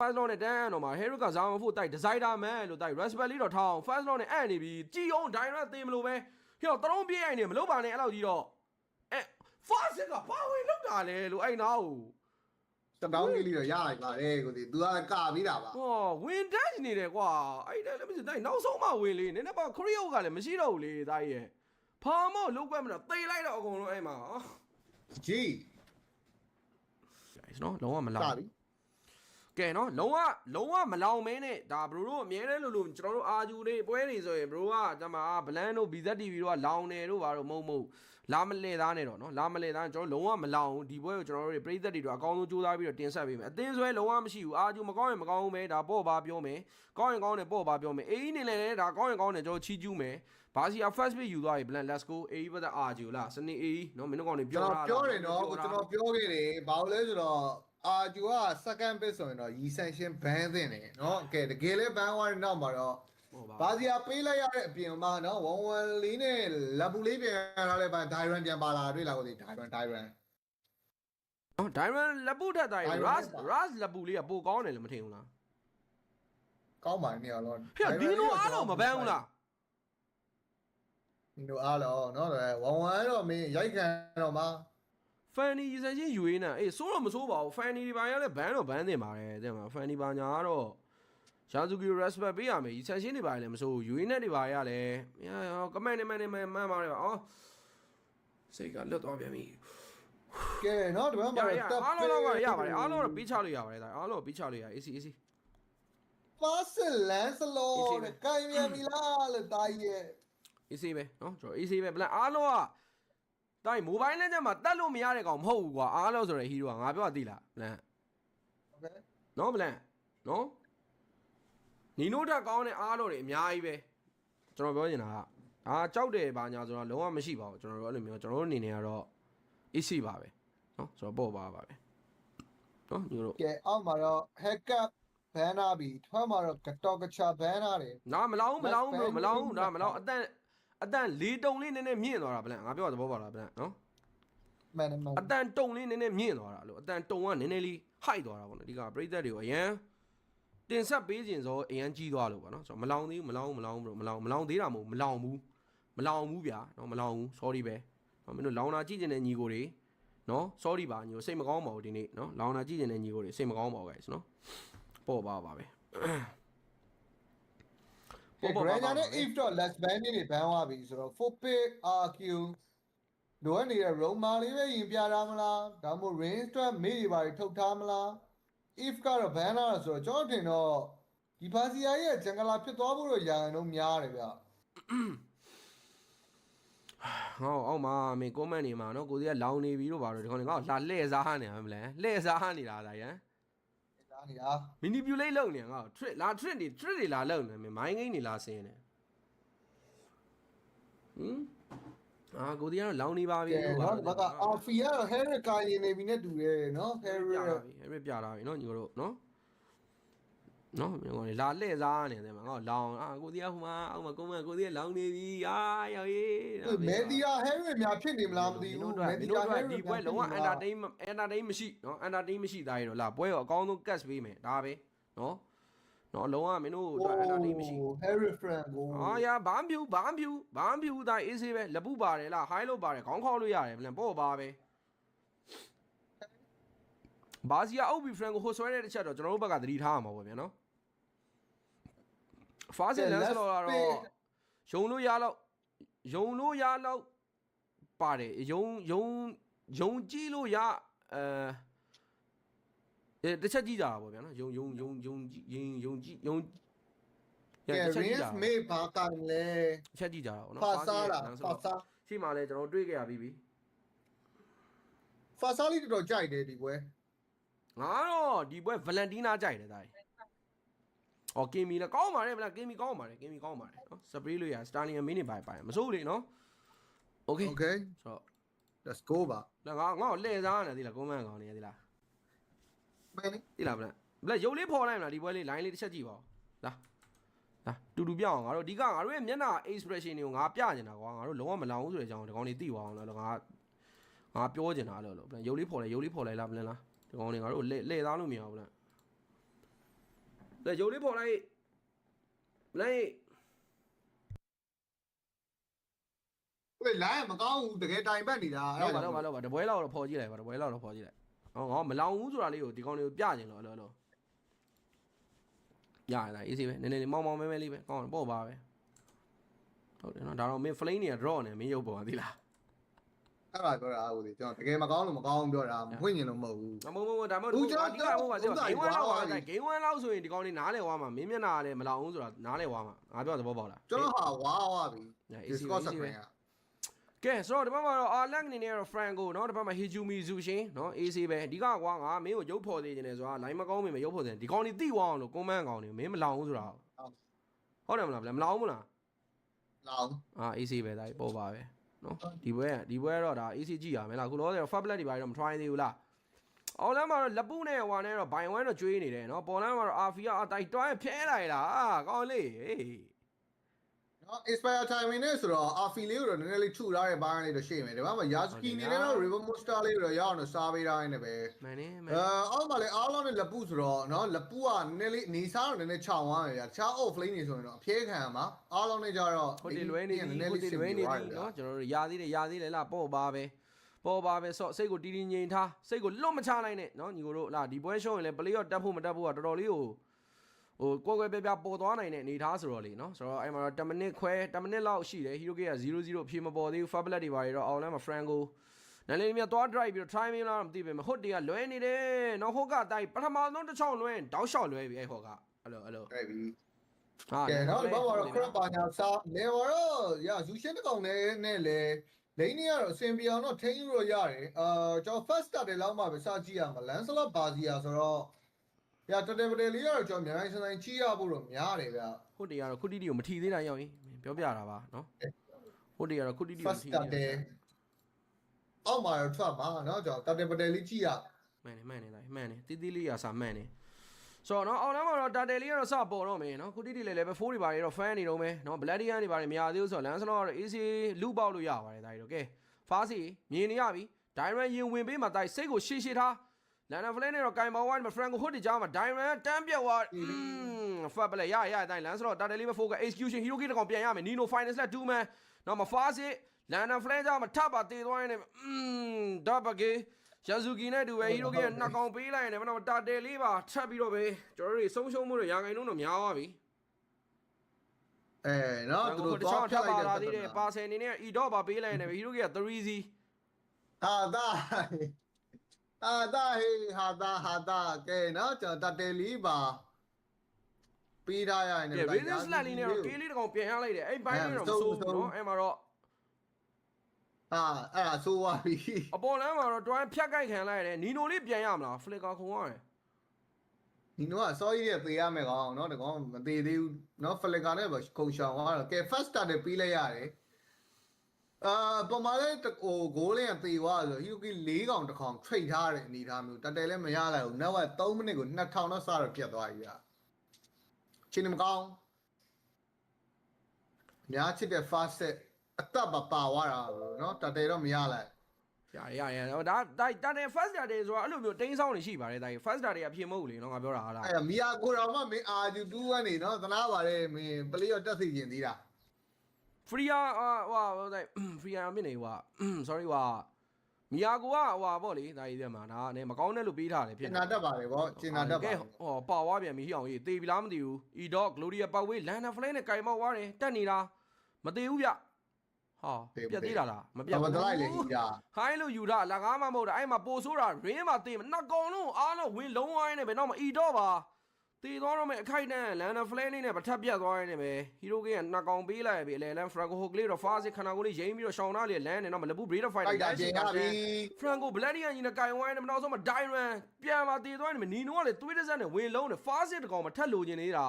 first law နဲ့တန်းတော့မှာ Harry ကဇာမဖို့တိုက် designer man လို့တိုက် respect လေးတော့ထောင်း first law နဲ့အဲ့နေပြီးကြည်အောင် direct သိမလို့ပဲဟိုတလုံးပြေးရိုက်နေမလုပ်ပါနဲ့အဲ့လောက်ကြီးတော့အဲ first ကဘာဝင်လောက်တာလဲလို့အဲ့နာကိုတတောင်းလေးတော့ရလိုက်ပါတယ်ကိုဒီ तू ကကာပြီးတာပါဟောဝင်တန်းနေတယ်ကွာအဲ့ဒါလည်းမစစ်တိုင်းနောက်ဆုံးမှဝင်လေနည်းနည်းပါခရီးယုတ်ကလည်းမရှိတော့ဘူးလေတိုက်ရဲ့ဖာမော့လုံးကွက်မတော့တေးလိုက်တော့အကုန်လုံးအဲ့မှာကြီး guys နော်လုံးဝမလာပြီကဲနော်လုံးဝမလောင်မင်းနဲ့ဒါဘရိုတို့အမြဲတမ်းလို့ကျွန်တော်တို့အာဂျူလေးပွဲနေဆိုရင်ဘရိုကတမဘလန်တို့ BZTV တို့ကလောင်နေတို့ဘာတို့မဟုတ်လာမလဲသားနဲ့တော့နော်လာမလဲသားကျွန်တော်လုံးဝမလောင်ဒီပွဲကိုကျွန်တော်တို့ပြည်သက်တွေတော့အကောင်းဆုံးကြိုးစားပြီးတော့တင်ဆက်ပေးမယ်အသင်းဆွဲလုံးဝမရှိဘူးအာဂျူမကောင်းရင်မကောင်းဘူးပဲဒါပေါ့ပါပြောမယ်ကောင်းရင်ကောင်းတယ်ပေါ့ပါပြောမယ်အေးနေလဲဒါကောင်းရင်ကောင်းတယ်ကျွန်တော်ချီးကျူးမယ်ဘာစီယာ first pick ယူသွားပြီ Blank let's go အေးပတ်အာဂျူလားစနေအေးနော်မင်းတို့ကောင်တွေပြောတာပြောတယ်နော်ကျွန်တော်ပြောခဲ့တယ်ဘာလို့လဲဆိုတော့အာဂျူက second pick ဆိုရင်တော့ရီဆန်ရှင်းဘန်းသင့်တယ်เนาะကဲတကယ်လဲဘန်းသွားတဲ့နောက်မှာတော့ဘာစီယာပေးလိုက်ရတဲ့အပြင်မှာเนาะ1-1လေးနဲ့လက်ပူလေးပြန်ထားလိုက်ပါဒိုင်ရန်ပြန်ပါလာတွေ့လာကိုဒီဒိုင်ရန်နော်ဒိုင်ရန်လက်ပူထက်တိုင်း Ras လက်ပူလေးကပိုကောင်းတယ်လို့မထင်ဘူးလားကောင်းပါနေရောဖေဒီလိုအားတော့မပန်းဘူးလားဒီလိုအားတော့เนาะ1-1တော့မင်းရိုက်ခံတော့မှာဖန်နီရစချင်းယူရင်းနဲ့အေးစိုးတော့မစိုးပါဘူးဖန်နီဒီပါရလဲဘန်းတော့ဘန်းတင်ပါတယ်တဲ့မှာဖန်နီပါညာကတော့ရာဇူကီ respect ပေးရမယ်ရစချင်းတွေပါလဲမစိုးယူရင်းနဲ့တွေပါရလဲကမန်နေမှန်ပါတယ်အော်စိတ်ကလွတ်သွားပြန်ပြီကဲเนาะဒီဘက်မှာတက်အားလုံးကရပါတယ်အားလုံးတော့ပြီးချလို့ရပါတယ်ဒါအားလုံးပြီးချလို့ရ AC ပါစလန်စလောနဲ့ကိုင်မြန်ပြီလားလို့တားရဲ့ AC ပဲเนาะကျွန်တော် AC ပဲဘလန်အားလုံးကတိုင်းမိုဘိုင်းလမ်းကျမှတတ်လို့မရတဲ့ကောင်မဟုတ်ဘူးကွာအားလုံးဆိုရဟီးရိုကငါပြောသိလားဘလန်โอเคနော်ဘလန်နော်နီနိုတက်ကောင်းတဲ့အားလုံးတွေအများကြီးပဲကျွန်တော်ပြောနေတာကကြောက်တယ်ဘာညာဆိုတော့လုံးဝမရှိပါဘူးကျွန်တော်တို့အဲ့လိုမျိုးကျွန်တော်တို့အနေနဲ့ကတော့ AC ပါပဲနော်ဆိုတော့ပေါ့ပါပဲနော်ညီတို့ကဲအောက်မှာတော့ hacker ဘန်နာပြီထွက်မှာတော့ကတော့ကချာဘန်နာတယ်နားမလောင်းဒါမလောင်းအတန်လေးတုံလေးနည်းနည်းမြင့်သွားတာဗလန်ငါပြောတာသဘောပေါက်လားဗလန်နော်မှန်အတန်တုံလေးနည်းနည်းမြင့်သွားတာလို့အတန်တုံကနည်းနည်းလေးဟိုက်သွားတာပေါ့နော်ဒီကပရိသတ်တွေကိုအရန်တင်ဆက်ပေးခြင်းဆိုအရန်ကြီးသွားလို့ပေါ့နော်ဆိုတော့မလောင်သေးဘူးမလောင်သေးတာမဟုတ်မလောင်ဘူးဗျာနော်မလောင်ဘူး sorry ပဲနော်မင်းတို့လောင်တာကြည့်ကျင်တဲ့ညီကိုတွေနော် sorry ပါညီကိုစိတ်မကောင်းပါဘူးဒီနေ့နော်လောင်တာကြည့်ကျင်တဲ့ညီကိုတွေစိတ်မကောင်းပါဘူး guys နော်ပေါ့ပါပဲပေါ်ညာနဲ့ if တော့ less ban နေဘန်သွားပြီဆိုတော့ 4 pick RQ လိုအပ်နေတဲ့ Roma လေးပဲရင်ပြထားမလားဒါမှမဟုတ် range အတွက်မေးတွေပါထုတ်ထားမလား if ကတော့ ban လာဆိုတော့ကျွန်တော်ထင်တော့ဒီဘာစီယာရဲ့ဂျန်ဂလာဖြစ်သွားဖို့တော့ရာရင်တော့များတယ်ဗျဟောအောက်မှာမင်း comment နေမှာနော်ကိုစီကလောင်နေပြီလို့ပါတော့ဒီကောင်ကလာလှည့်စားနေမှာမလဲလှည့်စားနေတာဒါရန်နေတာ manipulate လုပ်နေငါ့ကို trick တွေလာလုပ်နေမယ် mind game တွေလာဆင်းနေကိုဒီကတော့လောင်နေပါပြီလို့ပါဘာကအာဖီကတော့ Harry ကိုင်းနေပြီနဲ့တူတယ်နော် Harry ပြတာပြီနော်ညီတို့နော်မျိုးလာလှည့်စားနေတယ်မှာငါ့လောင်ကိုဒီကဟိုမှာအောက်မှာကုန်းမကိုဒီကလောင်နေပြီရောက်ရေးမဲဒီယာ Harry များဖြစ်နေမလားမသိဘူးမဲဒီယာ Harry ဒီပွဲလုံးဝ entertain မရှိနော် entertain မရှိသားရတော့လာပွဲရောအကောင်းဆုံး catch ပေးမယ်ဒါပဲနော်လုံးဝမင်းတို့အတွက် entertain မရှိ Harry friend ကိုယာဘာမဖြူဒါ AC ပဲလက်ပူပါတယ်လား high လို့ပါတယ်ခေါင်းခေါက်လို့ရတယ်ဗလန်ပေါ့ပါပဲဘာစီယာအုပ်ပြီး friend ကိုဟိုဆွဲတဲ့တစ်ချက်တော့ကျွန်တော်တို့ဘက်ကသတိထားရမှာပေါ့ဗျာနော်ဖားစင်လန်ဆိုတော့ယုံလို့ရလောက်ပါတယ်ယုံကြည့်လို့ရတစ်ချက်ကြည့်ကြတာပေါ့ဗျာနော်ယုံကြည့်Rins မေးပါကန်လေချက်ကြည့်ကြတာပေါ့နော်ဖာဆာရှိမှလဲကျွန်တော်တွေ့ကြရပြီးပြီဖာဆာလေးတော်ကြိုက်တယ်ဒီပွဲငါတော့ဒီပွဲဗလန်တီးနာကြိုက်တယ်ဒါအော်ကင်မီလည်းကောင်းပါတယ်ဗလားကင်မီကောင်းပါတယ်နော်စပရီးလို့ရစတာလင်မင်းနေပါတယ်မစိုးဘူးလေနော်โอเคဆိုတော့ let's go ပါငါ့ကိုလှည့်စားနေသေးလားကွန်မန့်ကောင်းနေသေးလားမင်းသိလားဗလားရုပ်လေးဖော်လိုက်မလားဒီပွဲလေး line လေးတစ်ချက်ကြည့်ပါဦးလာတူပြအောင်ငါတို့အဓိကငါတို့ရဲ့မျက်နှာ expression တွေကိုငါပြနေတာကွာငါတို့လုံးဝမလောင်ဘူးဆိုတဲ့အကြောင်းဒီကောင်တွေသိသွားအောင်လို့ငါပြောချင်တာလို့ရုပ်လေးဖော်လိုက်လားဗလားဒီကောင်တွေငါတို့လှည့်သားလို့မရဘူးဗလား လေရုပ်လေးပေါ်လိုက်လိုက် ဝေးလိုင်းမကောင်းဘူးတကယ်တိုင်ပတ်နေတာ လောက်ပါတပွဲလောက်တော့ဖော်ကြည့်လိုက်ပါတပွဲလောက်တော့ဖော်ကြည့်လိုက်ငါမလောင်ဘူးဆိုတာလေးကိုဒီကောင်လေးကိုပြကျင်လို့လောရရတာအေးစေးပဲနည်းနည်းမောင်မဲလေးပဲကောင်းပေါ့ပါပဲဟုတ်တယ်နော်ဒါတော့မင်း flame တွေက draw နေမင်းရုပ်ပေါ်ပါသေးလား အဲ့ဒါပြောတာဟုတ်တယ်ကျွန်တော်တကယ်မကောင်းလို့မကောင်းပြောတာမဖွင့်ညင်လို့မဟုတ်ဘူး မဒါမှမဟုတ်ဒီကဟိုပါစေ game 1လောက်ပါပဲ game 1လောက်ဆိုရင်ဒီကောင်လေးနားလဲဝါမှာမင်းမျက်နှာလည်းမလောင်ဘူးဆိုတာနားလဲဝါမှာငါပြောသဘောပေါက်လား ကျွန်တော်ဟာဝါပြီ Discord screen ကဲဆိုတော့ဒီဘက်မှာတော့Arlang အနေနဲ့တော့ Franco เนาะဒီဘက်မှာ Hijumizu ရှင်เนาะ AC ပဲဒီကကွာငါမင်းကိုရုပ်ဖော်သေးတယ်ဆိုတာ line မကောင်းမင်းမရုပ်ဖော်သေးတယ်ဒီကောင်လေးတိဝအောင်လို့ comment ကောင်နေမင်းမလောင်ဘူးဆိုတာဟုတ်တယ်မလားမလောင်ဘူးလား လောင် AC ပဲဒါပေါ်ပါပဲเนาะဒီဘွဲတော့ဒါ AC ကြည့်ရမယ်လားခုလောဆယ် Fab Black တွေဘာတွေတော့မ try သေးဘူးလားအော်လမ်းမှာတော့လက်ပုနဲ့ဟွာနဲ့တော့ဘိုင်ဝမ်တော့ကျွေးနေတယ်เนาะပေါ်လမ်းမှာတော့ RF ကအတိုက်တွန်းဖဲလိုက်လားကောင်းလေးဟေးနော် inspire timing နဲ့ဆိုတော့ RF လေးကိုတော့နည်းနည်းလေးထုထားတဲ့ဘိုင်းလေးတော့ရှိမယ်ဒီဘက်မှာ Yasuki နေနဲ့တော့ River Monster လေးကိုတော့ရအောင်တော့စားပေးထားနေပဲမှန်နေအောက်မှာလည်းအားလုံးနဲ့လက်ပုဆိုတော့နော်လက်ပုကနည်းနည်းလေးနေစားတော့နည်းနည်းချောင်သွားတယ်ဗျာတခြား off lane နေဆိုရင်တော့အဖြဲခံမှာအားလုံးနဲ့ကြတော့ ဟုတ်တယ်လွဲနေပြီဟုတ်တယ်လွဲနေပြီเนาะကျွန်တော်တို့ရာသေးတယ်လားပေါ့ပါပဲဆော့စိတ်ကိုတီးတီးငြိမ်ထားစိတ်ကိုလွတ်မချနိုင်နဲ့เนาะညီကိုတို့လားဒီပွဲရှုံးရင်လည်း play ရောတက်ဖို့မတက်ဖို့ကတော်တော်လေးကိုကွယ်ပြပေါ်သွားနိုင်တဲ့အနေထားဆိုတော့လေเนาะဆိုတော့အဲ့မှာတော့10မိနစ်လောက်ရှိတယ် Hiroki က0-0အဖြေမပေါ်သေးဘူး Fab Black တွေပါတော့အောင်လမ်းမှာ Franco နည်းနည်းမြတ်သွား drive ပြီးတော့ try မင်းလားမသိပဲမဟုတ်တွေကလွဲနေတယ်เนาะဟိုကတိုက်ပထမဆုံးတစ်ချောင်းလွဲတောက်လျှောက်လွဲပြီအဲ့ဟိုကအဲ့လိုဟုတ်ပြီကဲနော်ဒီဘက်မှာတော့ crop ပါညာစားလေဝတော့ရဇူရှင်းတစ်ကောင်နဲ့လေလိန်နေရတော့အစင်ပြောင်တော့ထိန်းလို့ရတယ်ကျွန်တော် first start လောက်မှပဲစကြည့်ရမှာ Lancelot Barzia ဆိုတော့ရတတယ်လေးကတော့ကျွန်တော်မြန်ဆိုင်ကြည့်ရဖို့တော့များတယ်ဗျဟုတ်တယ်ကတော့ခုတီတီကိုမထီသေးတာရောက်ရင်ပြောပြတာပါနော်ဟုတ်တယ်ကတော့ခုတီတီကိုမထီသေးတယ်အောက်မှာတော့ထွက်ပါနော်ကျွန်တော်တတယ်လေးကြည့်ရမှန်တယ်တီတီလေးရစာမှန်တယ်ဆိုတော့နော်အောက်လမ်းမှာတော့တာတယ်လေးကတော့စပေါ်တော့မယ်နော်ခုတီတီလည်းပဲ4တွေပါတွေတော့ fan နေတော့မယ်နော် Bloodian တွေပါတွေမရသေးဘူးဆိုတော့ Lancelot ကတော့ AC လူပေါက်လို့ရပါတယ်ဒါကြီးတော့ကဲ Fast မြင်နေရပြီ Diamond ရင်ဝင်ပေးမှာတိုက်စိတ်ကိုရှေ့ထားလန်နာဖလန်နဲ့တော့ကင်ဘောဝိုင်းမှာ Franco ဟိုဒီကြားမှာ Diamond တန်းပြတ်သွားFab Black ရအတိုင်း Lancelot တာတယ်လေးပဲ focus execution Hiroki တကောင်ပြန်ရမယ် Nino Finance လက်2 man နော်မ Fast လန်နာဖလန်ကြားမှာထပ်ပါတည်သွားရင်ဒါဘကေYasuki နဲ့တူပဲ Hiroki ကနှစ်ကောင်ပေးလိုက်ရတယ်မနော်တာတယ်လေးပါထပ်ပြီးတော့ပဲကျွန်တော်တို့ဆုံးရှုံးမှုတွေရာဂိုင်နှုန်းတော့များသွားပြီနော်သူတို့တော့ဖြတ်လိုက်တာသေးတယ်ပါဆယ်အနေနဲ့ E-dot ပါပေးလိုက်ရတယ် Hiroki က 3Z ဟာဒါဟေးဟာဒါကဲနော်ကျွန်တော်တယ်လေးပါပေးထားရရင်လည်း Radiant Slat လေးနဲ့တော့ကေးလေးတကောင်ပြန်ရလိုက်တယ်အဲ့ဘိုင်းလေးတော့မစိုးဘူးနော်အဲ့မှာတော့အဲ့ဒါဆိုးသွားပြီအပေါ်လမ်းမှာတော့တွိုင်းဖြတ်ကိုက်ခံလိုက်ရတယ်နီနိုလေးပြန်ရမလား Flicker ခုံရတယ်နီနိုကစောကြီးတဲ့သေးရမယ်ကောင်နော်တကောင်မသေးသေးဘူးနော် Flicker နဲ့ပဲခုံရှောင်သွားတော့ကဲ first start နဲ့ပြီးလိုက်ရတယ်ပေါ်မှာလည်းဟိုဂိုးလေးကသေသွားဆို Hiroki 4កောင်တစ်ကောင် trade ထားတဲ့အနေထားမျိုးတက်တယ်လည်းမရလိုက်ဘူးနောက်က3မိနစ်ကို2000တော့စတော့ပြတ်သွားပြီချင်းမကောင်းများချစ်တဲ့ fast set အသက်ပါသွားတာနော်တက်တယ်တော့မရလိုက်ရဒါတက်တယ် first start တွေဆိုတာအဲ့လိုမျိုးတင်းဆောင်နေရှိပါတယ်ဒါကြီး first start တွေအဖြစ်မဟုတ်ဘူးလေနော်ငါပြောတာဟာလားအဲ့မီယာကိုတော်မှမင်း RG2 ကနေနော်သနာပါတယ်မင်း play ရောတက်စီကျင်သေးတာ Freya ဟိုFreya မြင်နေဟိုsorry ဟိုမီယာကိုကဟိုပေါ့လေဒါကြီးတဲ့မှာဒါနဲ့မကောင်းတဲ့လို့ပေးထားတယ်ဖြစ်နေကျင်နာတတ်ပါတယ်ဗောကျင်နာတတ်ပါဟောပါဝါပြန်ပြီဟိအောင်ကြီးတေးပြီလားမသိဘူး E-dot Gloria ပောက်ဝေး Lana Flame နဲ့ကင်မောက်သွားတယ်တက်နေတာမသေးဘူးဗျဟာပြတ်သေးတာလားမပြတ်ဘူးမတလိုက်လေကြီးတာဟိုင်းလို့ယူတာလကားမမဟုတ်တာအဲ့မှာပိုဆိုးတာ rain မှာတေးမနှစ်ကောင်လုံးအားလုံးဝင်လုံးဝိုင်းနေပဲတော့မ E-dot ပါတေးသွားတော့မယ်အခိုက်တန်း Lana Flame နဲ့ပထပ်ပြတ်သွားနေပဲ Hiroki ကနှစ်ကောင်ပေးလိုက်ပြီအလဲလန် Franco ဟိုကလေးတော့ Fast ခဏကိုလေးရိမ့်ပြီးတော့ရှောင်းသားလေးလမ်းနေတော့မလဘူး Breeder Fighter တိုက်ကျင်ရပြီ Franco Bloodian ကြီးနဲ့ကင်ဝိုင်းနေမနောက်ဆုံးမှာ Diamond ပြန်มาတေးသွားနေမယ် Nino ကလည်းသွေးတစ်စက်နဲ့ဝင်လုံးနေ Fast တကောင်မထက်လိုချင်နေတာ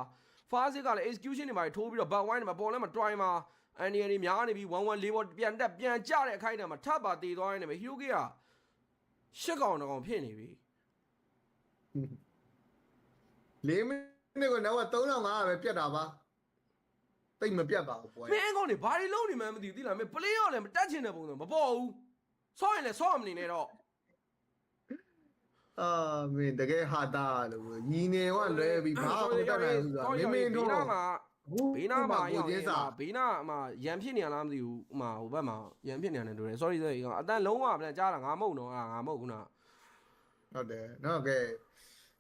Fast ကလည်း execution တွေမှာထိုးပြီးတော့ back wine မှာပေါ်လဲမှာ try မှာအန်ဒီရီများနေပြီး1-1 4ဘောပြန်တက်ပြန်ကြတဲ့အခိုက်အတန့်မှာထပ်ပါတေးသွားနေမယ် Hiroki ကရှစ်ကောင်တကောင်ဖြစ်နေပြီ4မိနစ်ကိုတော့3500ပဲပြတ်တာပါတိတ်မပြတ်ပါဘူးပွဲမင်းကောင်နေဘာတွေလုံးနေမှန်းမသိဘူးသိလားမင်း play ရောလည်းမတက်ချင်တဲ့ပုံစံမပေါ်ဘူးဆော့ရင်လည်းဆော့မနေနဲ့တော့ မင်းတကယ်ဟာတာလို့ညီနေကလွဲပြီးဘာမှမတတ်နိုင်ဘူးဆိုတာမင်းတို့ ဘေးနားမှာရောက်နေတာဘေးနားမှာရန်ဖြစ်နေရလားမသိဘူးဟိုဘက်မှာရန်ဖြစ်နေတယ်တို့တယ် sorry အတန်လုံးဝပြန်ကြားတာငါမဟုတ်တော့ငါမဟုတ်ဘူးနော်ဟုတ်တယ်နော်ကဲ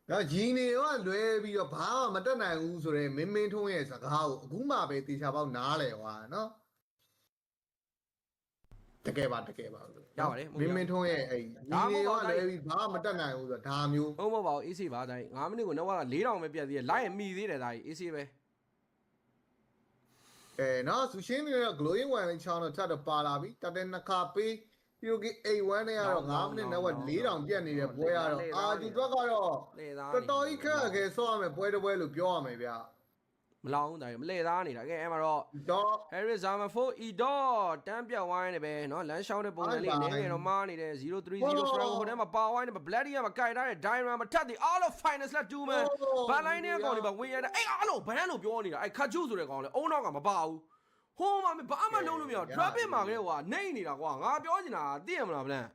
တော့ညီနေကလွဲပြီးတော့ဘာမှမတတ်နိုင်ဘူးဆိုတော့မင်းထုံးရဲ့စကားကိုအခုမှပဲတေချာပေါက်နားလဲဟွာနော်တကယ်ပါရပါတယ်မင်းထုံးရဲ့အဲ့ညီနေကလွဲပြီးဘာမှမတတ်နိုင်ဘူးဆိုတော့ဒါမျိုးဟုတ်မဟုတ်ပါဘူး AC ပါတိုင်း9မိနစ်ကိုနောက်က4000ပဲပြတ်သေးတယ်လိုက်ရင်မိသေးတယ်ဒါကြီး AC ပဲနော်ဆူရှင်းနေတော့ glowing one ချောင်းတော့ထပ်တော့ပါလာပြီတတဲ့နှစ်ခါပေးပြီးတော့81နဲ့ကတော့9မိနစ်နောက်က4000ပြတ်နေတဲ့ပွဲရတော့အာဒီတော့ကတော့တော်တော်ကြီးခက်ခဲဆော့ရမယ်ပွဲတစ်ပွဲလို့ပြောရမယ်ဗျာမလောင်းဒါမလဲသားနေတာကဲအဲ့မှာတော့ Harris Zama 4 E dot တန်းပြောက်ဝိုင်းနေပဲเนาะလမ်းရှောင်းတဲ့ပုံစံလေးနည်းငယ်တော့မားနေတယ်030 Franco ဟိုထဲမှာပါဝိုင်းနေပါ Bloody မှာကြိုက်ထားတဲ့ Diamond မှာထပ်သည် all of finals လက်2 man ဘာလိုင်းနဲ့ကောင်တွေပါဝင်ရတဲ့အဲ့အားလုံးဘန်းလို့ပြောနေတာအဲ့ခတ်ချူဆိုတဲ့ကောင်လေအုံနောက်ကမပါဘူးဟိုမှာဘာမှလုံးလို့မရ traffic မှာကလေးကွာနှိမ့်နေတာကွာငါပြောနေတာသိရမလားဗလန်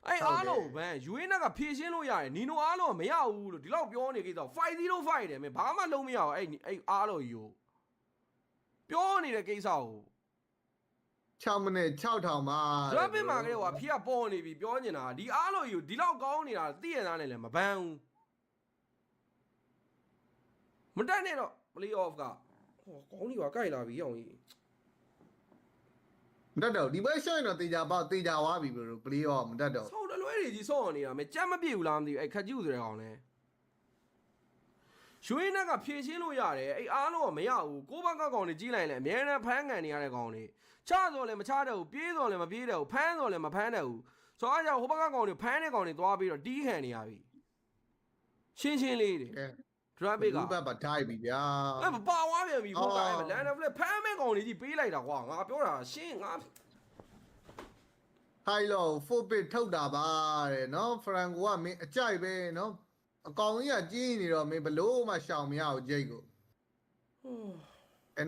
အဲ့အားလုံးဘန်းယူရင်းကဖြည့်ရှင်းလို့ရတယ်နီနိုအားလုံးကမရဘူးလို့ဒီလောက်ပြောနေကိစ္စ505တယ်မင်းဘာမှလုံးမရဘူးအဲ့အားလုံးယူပြောနေတဲ့ကိစ္စကို6မိနစ်6000မှာ traffic မှာကလေးကွာဖြည့်ကပေါ်နေပြီပြောနေတာဒီအားလုံးယူဒီလောက်ကောင်းနေတာသိရသားနဲ့လည်းမဘန်းဘူးမတက်နဲ့တော့ play off ကဟောကောင်းနေပါကြိုက်လာပြီအောင်ကြီးမတတ်တော့ဒီဘက်ရှော့ရင်တော့တေချာပေါက်တေချာဝါပြီဘလို့ play off မတတ်တော့ဆောက်တလွဲတွေကြီးဆော့နေတာမယ်ကြက်မပြည့်ဘူးလားမသိဘူးအဲ့ခက်ကျူဆိုတဲ့ကောင်လဲရွှေနက်ကဖြည့်ရှင်းလို့ရတယ်အဲ့အားလုံးကမရဘူးကိုဘက်ကကောင်တွေကြီးလိုက်လဲအများနဲ့ဖမ်းကန်နေရတဲ့ကောင်တွေချစော်လည်းမချတဲ့ဘူးပြေးစော်လည်းမပြေးတဲ့ဘူးဖမ်းစော်လည်းမဖမ်းတဲ့ဘူးဆိုတော့အားကြောင့်ဟိုဘက်ကကောင်တွေဖမ်းတဲ့ကောင်တွေသွားပြီးတော့တီးခံနေရပြီရှင်းလေးတွေtraffic ကဘက်ပါထိုက်ပြီဗျာအဲ့ပါဝါပြန်ပြီဟုတ်ကဲ့လန်ဒဖလက်ဖမ်းမဲ့ကောင်လေးကြီးပေးလိုက်တာကွာငါပြောတာရှင်းငါဟိုင်လော4 bit ထုတ်တာပါတဲ့နော်ဖရန်ကိုကမင်းအကြိုက်ပဲနော်အကောင်ကြီးကကြီးနေတော့မင်းဘလို့မှရှောင်မရဘူးဂျိတ်ကို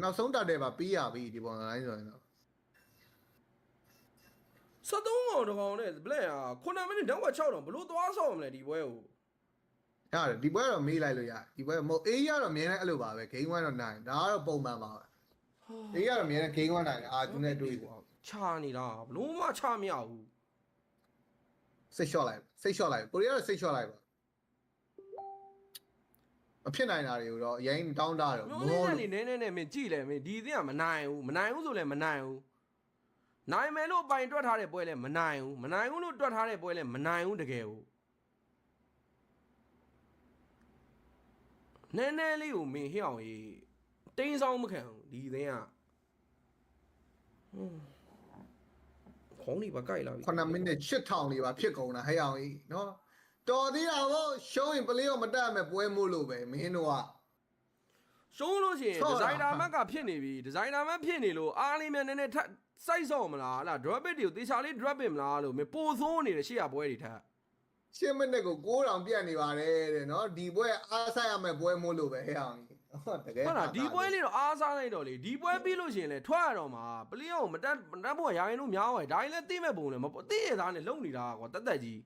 နောက်ဆုံးတက်တယ်ပါပြီးရပြီဒီပုံစံတိုင်းဆိုရင်တော့73ကောင်တကောင်နဲ့ဘလက်ဟာ9မိနစ်တောက်က6000ဘလို့သွားဆော့မလဲဒီပွဲကိုရတယ်ဒီပွဲတော့မေးလိုက်လို့ရဒီပွဲမဟုတ်အေးရတော့အများနဲ့အဲ့လိုပါပဲ game 1တော့နိုင်ဒါကတော့ပုံမှန်ပါပဲအေးရတော့အများနဲ့ game 1နိုင်တယ်အာသူနဲ့တွေ့ပေါ့ချာနေတာဘလို့မှချမရဘူးစိတ်လျှော့လိုက်ကိုရီးယားတော့စိတ်လျှော့လိုက်ပါမဖြစ်နိုင်တာတွေကိုတော့အရင်တောင်းတာတော့မျိုးလေးနဲ့နည်းမင်းကြည့်လဲမင်းဒီအသင်းကမနိုင်ဘူးဆိုလဲမနိုင်ဘူးနိုင်မယ်လို့ပိုင်တွက်ထားတဲ့ပွဲလဲမနိုင်ဘူးမနိုင်ဘူးလို့တွက်ထားတဲ့ပွဲလဲမနိုင်ဘူးတကယ်ကိုနည်းနည်းလေးကိုမင်းဟိအောင်ရေးတင်းဆောင်မခံဘူးဒီအသင်းကခေါင်းနေပါကြိုက်လာပြီ9မိနစ်8000လေးပါဖြစ်ကုန်တာဟဲ့အောင်ကြီးနော်တော်သေးတာဗောရှုံးရင်ပလေးရောမတက်မဲ့ပွဲမို့လို့ပဲမင်းတို့ကရှုံးလို့ရှိရင်ဒီဇိုင်နာမက်ကဖြစ်နေပြီဒီဇိုင်နာမက်ဖြစ်နေလို့အားလေးမြန်နည်းနည်းစိုက်ဆော့မလားလား drop it တွေကိုတေချာလေး drop it မလားလို့မင်းပိုသိုးနေတယ်ရှေ့ရပွဲတွေထက်10မိနစ်ကို9000ပြတ်နေပါတယ်တဲ့နော်ဒီပွဲအားဆိုင်ရမယ့်ပွဲမို့လို့ပဲဟဲ့အောင်ကြီးဟုတ်တကယ်ဟုတ်လားဒီပွဲလေးတော့အားစားလိုက်တော့လေဒီပွဲပြီးလို့ရှိရင်လေထွက်ရတော့မှာပလီယောမတက်ဖို့ရိုင်းလို့များသွားတယ်ဒါရင်လည်းသိမဲ့ပုံလည်းမသိရသားနဲ့လုံနေတာကွာတက်ကြီး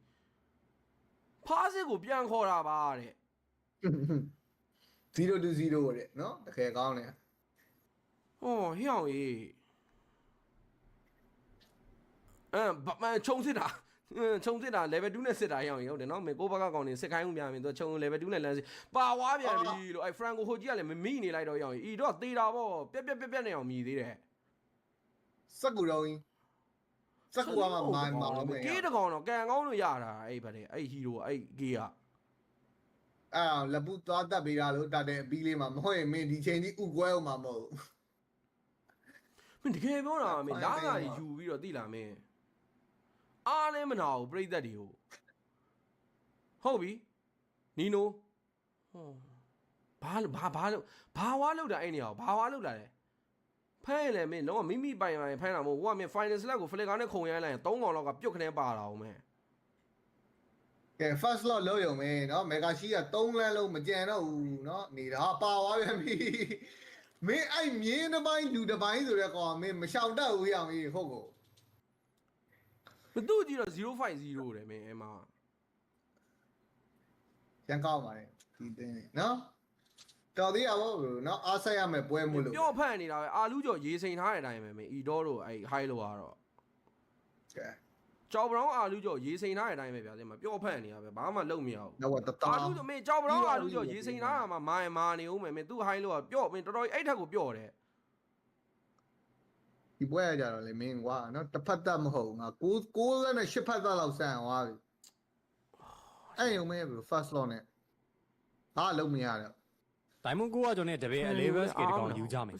ဖားစစ်ကိုပြန်ခေါ်တာပါတဲ့0-0တဲ့နော်တကယ်ကောင်းတယ်ဟောဟိအောင်ကြီးခြုံစစ်တာlevel 2နဲ့စစ်တာရအောင်ဟုတ်တယ်နော်မင်းကိုဘက်ကကောင်နေစစ်ခိုင်းမှုများမင်းသူခြုံ level 2နဲ့လမ်းစစ်ပါဝါပြန်ပြီလို့အဲ့ Franco ဟိုကြီးကလည်းမမိနေလိုက်တော့ရအောင်ဤတော့သေးတာပေါ့ပြက်နေအောင်မြည်သေးတယ်စက်ကူတော့စက်ကူကမှမိုင်းကေးတကောင်တော့ကန်ကောင်းလို့ရတာအဲ့ဗတ်တယ်အဲ့ဟီရိုအဲ့ကေးကလပူသွားတက်ပေးတာလို့တတ်တဲ့အပြီးလေးမှာမဟုတ်ရင်မင်းဒီချိန်ကြီးဥကွဲအောင်မှာမဟုတ်မင်းတကယ်ပြောတာမင်းလာတာယူပြီးတော့သိလားမင်းအားလည်းမနာဘူးပြိသက်တွေကိုဟုတ်ပြီနီနိုဟောဘာဝါလောက်တာအဲ့နေအောင်ဘာဝါလောက်တာလဲဖဲလေမင်းလုံးဝမိမိပိုင်ဖမ်းတာမဟုတ်ဘူးကမင်း final slot ကို flicker နဲ့ခုံရိုင်းလိုက်ရင်3កောင်လောက်ကပြုတ်ခနဲပါတာအောင်မင်းကဲ first slot လို့ရုံမင်းเนาะ mega sheet က3လမ်းလုံးမကြံတော့ဘူးเนาะနေတာပါသွားပြန်ပြီမင်းအဲ့မြင်းတစ်ပိုင်းလူတစ်ပိုင်းဆိုတဲ့ကောင်မင်းမရှောင်တတ်ဘူးရအောင်ကြီးဟုတ်ကိုမတူကြည့်တော့050တယ်မင်းအဲ့မှာ ပြန်ကောက်ပါတယ်ဒီတင်းနော်တော်သေးရပါဘူးနော်အားဆက်ရမယ်ပွဲမှုလို့ ပြော့ဖက်နေတာပဲအာလူကျော်ရေးစိန်ထားတဲ့အတိုင်းပဲမင်းအီဒေါတို့အဲ့ဟိုင်းလိုကတော့ ကဲ ကြောက်ဘရောင်းအာလူကျော်ရေးစိန်ထားတဲ့အတိုင်းပဲဗျာဒီမှာပြော့ဖက်နေတာပဲဘာမှလုပ်မရဘူး တော့တ အာ တာ လူကျော်မင်းကြောက်ဘရောင်းအာလူကျော်ရေးစိန်ထားတာမှမာနေဦးမယ်မင်းသူ့ဟိုင်းလိုကပြော့မင်းတော်တော်အဲ့ထက်ကိုပြော့တယ် ဒီပွဲရကြတော့လေမင်းကွာနော်တစ်ဖက်သက်မဟုတ်ငါ6နဲ့8ဖက်သက်လောက်ဆန်သွားပြီအဲ့ရုံမဲ first law နဲ့ဟာလုံးမရတော့ ဒိုင်မွန်ကိုကကျွန်တော်တပည့် 11 k တကောင်ယူကြမယ်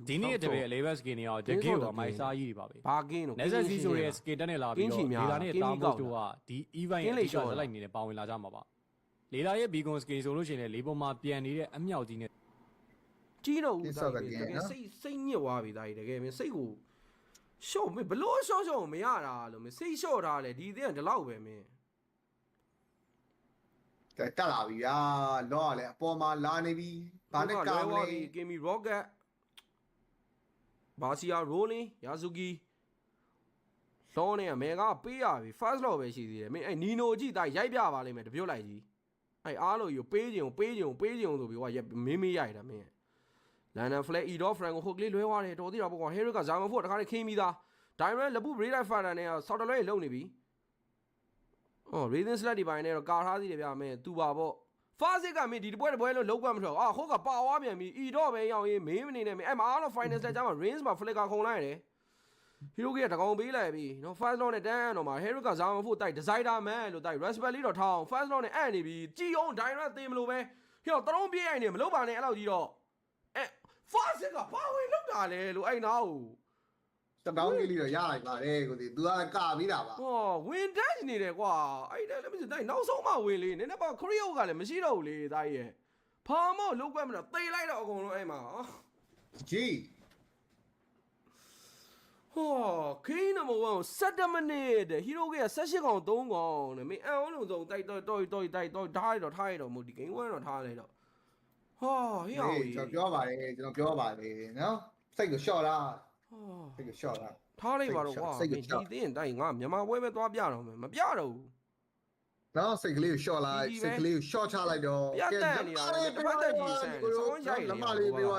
ဒီနေ့တပည့် 11 k နေအောင်တကယ်ကိုမိုက်စားကြီးတွေပါပဲ ဘာကင်းတော့ နေဆက်စီဆိုရဲ sk တက်နဲ့လာပြီးတော့လေလာနဲ့တာမို့တို့ကဒီ event ရဲ့အဓိကဇက်လိုက်နေနဲ့ပါဝင်လာကြမှာပါလေလာရဲ့ beacon sk ဆိုလို့ရှိရင်လေပေါ်မှာပြန်နေတဲ့အမြောက်ကြီးနဲ့ ကြီးတော့ဦးသားကြီးတကယ်စိတ်ညစ်သွားပြီသားကြီးတကယ်မင်းစိတ်ကိုရှော့မင်းဘလို့ရှော့မရတာလို့မင်းစိတ်ရှော့ထားလေဒီတဲ့ဒီလောက်ပဲမင်း ကဲတက်လာပြီဗျာလောကလည်းအပေါ်မှာလာနေပြီဘာနဲ့ကာမလဲ ကင်မီရော့ကတ်ဘာစီယာရိုလင်းယာဇူကီလောနေအမေကပေးရပြီ first law ပဲရှိသေးတယ်မင်းအဲ့နီနိုကြည့်တိုင်းရိုက်ပြပါလိမ့်မယ်တပြုတ်လိုက်ကြီးအဲ့အားလို့ယူပေးချင်ဆိုပြီးဟိုကမင်းရိုက်တာမင်းလန်ဒန်ဖလက်အီဒေါဖရန်ကိုဟိုကလေးလွဲသွားတယ်တော်သေးတာပေါ့ကွာဟဲရစ်ကဇာမန်ဖို့တခါလေးခင်းပြီးသားဒိုင်မန်လပူဘရီလိုက်ဖာတာနဲ့ဆော်တလွဲလုံနေပြီအော်ရေဒင်းစလက်ဒီပိုင်းနဲ့တော့ကာထားသေးတယ်ဗျာမင်းသူပါပေါ့ဖာစစ်ကမင်းဒီတပွဲလို့လုံးကွက်မထွက်အာဟိုကပါဝါပြန်ပြီအီဒေါပဲရောက်ရေးမင်းမနေနဲ့မင်းအဲ့မှာအားလုံး final ဆက်ကြမှာ range မှာ flicker ခုံလိုက်ရတယ်ဟီရိုကီကတကောင်ပေးလိုက်ပြီနော် first law နဲ့တန်းတော့မှာ hero ကဇာမန်ဖို့တိုက် designer man လို့တိုက် respect လေးတော့ထောင်း first law နဲ့အဲ့နေပြီကြည်အောင် direct သိမလို့ပဲဟိုတလုံးပြေးရိုက်နေမလုပ်ပါနဲ့အဲ့လောက်ကြီးတော့အဲ first ကဘာဝင်လောက်တာလဲလို့အဲ့နာကို တတောင်းကြီးလေးတော့ရလိုက်ပါတယ်ကိုဒီ तू ကကာပြီးတာပါ ဟောဝင်တက်နေတယ်ကွာအဲ့ဒါလည်းမစစ်တိုင်းနောက်ဆုံးမှဝင်လေနည်းနည်းပါခရီးယုတ်ကလည်းမရှိတော့ဘူးလေတိုင်းရဲ့ဖာမော့လုံးကွက်မတော့တေးလိုက်တော့အကုန်လုံးအဲ့မှာ ကြီး ဟောခင်းနံပါတ်1 7 minute ဟီရိုက18ကောင်3ကောင်နဲ့မင်းအန်အောင်လုံးစုံတိုက်တော့ထားရတော့မဟုတ်ဒီ game 1တော့ထားလိုက်တော့ဟောဟေ့အောင်ကြီး ကျွန်တော်ပြောပါတယ်နော်စိတ်ကိုရှော့တာစိတ်ကိုရှော့တာ ထားလိုက်ပါတော့ကွာဒီသိရင်တိုင်းငါမြန်မာပွဲပဲသွားပြတော့မယ်မပြတော့ဘူး နော်စိတ်ကလေးကိုရှော့လိုက်စိတ်ကလေးကိုရှော့ချလိုက်တော့ ပြတ်တက်နေတာလေတစ်ဖက်တက်ကြီးဆန်စောင်းရိုက်နေ လက်မလေးပေးပါ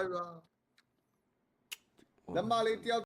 လက်မလေးတယောက်